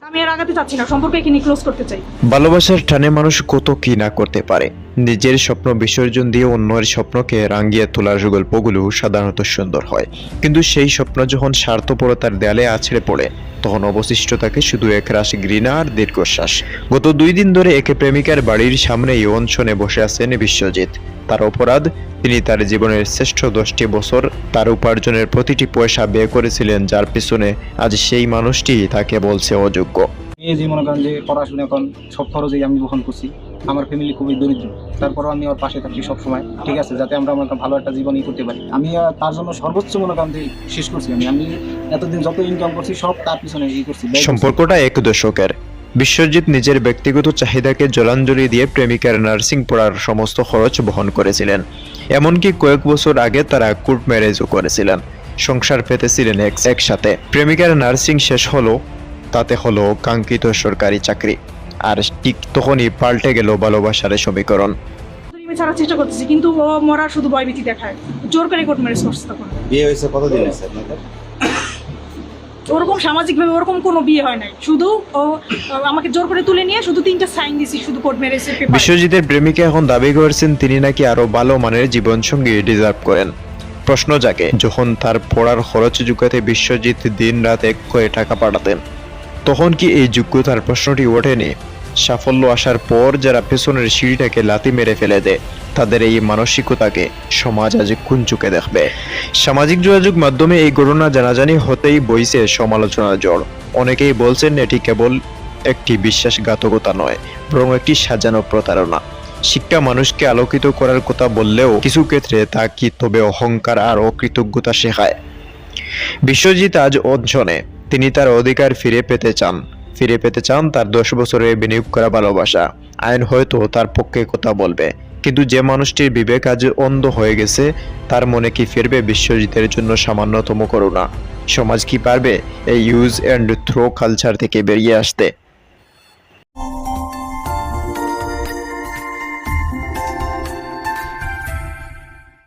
আমি আর আগাতে চাচ্ছি না, সম্পর্ক এখানে ক্লোজ করতে চাই। ভালোবাসার টানে মানুষ কত কি না করতে পারে। নিজের স্বপ্ন বিসর্জন দিয়ে অন্যের স্বপ্নকে রাঙিয়ে তোলার গল্পগুলো সাধারণত সুন্দর হয়, কিন্তু সেই স্বপ্ন যখন স্বার্থপরতার দেয়ালে আছড়ে পড়ে তখন অবশিষ্ট থাকে শুধু একরাশ ঘৃণা আর দীর্ঘশ্বাস। গত 2 দিন ধরে একে প্রেমিকার বাড়ির সামনেই অনশনে বসে আছেন বিশ্বজিৎ। তার অপরাধ, তিনি তার জীবনের শ্রেষ্ঠ 10টি বছর তার উপার্জনের প্রতিটি পয়সা ব্যয় করেছিলেন, যার পিছনে আজ সেই মানুষটি তাকে বলছে অযোগ্য। এই যে মনে করেন যে পড়াশোনা এখন সব খরচই আমি বহন করছি, আমার ফ্যামিলি খুবই দরিদ্র, তারপরও আমি ওর পাশে থাকি সব সময়, ঠিক আছে, যাতে আমরা মনে করেন ভালো একটা জীবনই করতে পারি। আমি তার জন্য সর্বোচ্চ মনে করেন যে শেষ করছি। আমি এতদিন যত ইনকাম করছি সব তার পিছনে করছি। সম্পর্কটা 1 দশকের। বিশ্বজিৎ নিজের ব্যক্তিগত চাহিদাকে জলাঞ্জলি দিয়ে প্রেমিকার নার্সিং পড়ার সমস্ত খরচ বহন করেছিলেন। এমনকি কয়েক বছর আগে তারা কোর্ট ম্যারেজও করেছিলেন। সংসার পেতেছিলেন একসাথে। প্রেমিকার নার্সিং শেষ হলো, তাতে হলো কাঙ্ক্ষিত সরকারি চাকরি। আর ঠিক তখনই পাল্টে গেল ভালোবাসার সমীকরণ। আমি ছাড়ার চেষ্টা করতেছি, কিন্তু ও মরার শুধু ভয়ভীতি দেখায়, জোর করে কোর্ট ম্যারেজ করছে। তখন বিয়ে হয়েছে কতদিন হয়েছে আপনাদের? ওরকম সামাজিকভাবে ওরকম কোনো বিয়ে হয় নাই, শুধু ও আমাকে জোর করে তুলে নিয়ে শুধু 3টা সাইন দিছি, শুধু কোর্ট ম্যারেজের পেপার। বিশ্বজিতের প্রেমিকা এখন দাবি করেছেন তিনি নাকি আরো ভালো মানের জীবনসঙ্গী ডিজার্ভ করেন। প্রশ্ন জাগে, যখন তার পড়ার খরচ জুগাতে বিশ্বজিৎ দিন রাত এক করে টাকা পাঠাতেন, তখন কি এই যোগ্যতার প্রশ্নটি ওঠেনি? সাফল্য আসার পর যারা পেছনের সিঁড়িটাকে লাথি মেরে ফেলে দেয়, তাদের এই মানসিকতাকে সমাজ আজ কোন চোখে দেখবে? সামাজিক যোগাযোগ মাধ্যমে এই ঘটনা জানাজানি হতেই বইছে সমালোচনার ঝড়। অনেকেই বলছেন এটি কেবল একটি বিশ্বাসঘাতকতা নয়, বরং একটি সাজানো প্রতারণা। শিক্ষা মানুষকে আলোকিত করার কথা বললেও কিছু ক্ষেত্রে তা কি তবে অহংকার আর অকৃতজ্ঞতা শেখায়। বিশ্বজিৎ আজ অনশনে। তিনি তার অধিকার ফিরে পেতে চান তার 10 বছরের বিনিয়োগ করা ভালোবাসা। আইন হয়তো তার পক্ষে কথা বলবে, কিন্তু যে মানুষটির বিবেক আজ অন্ধ হয়ে গেছে, তার মনে কি ফিরবে বিশ্বজিতের জন্য সামান্যতম করুণা? সমাজ কি পারবে এই ইউজ অ্যান্ড থ্রো কালচার থেকে বেরিয়ে আসতে?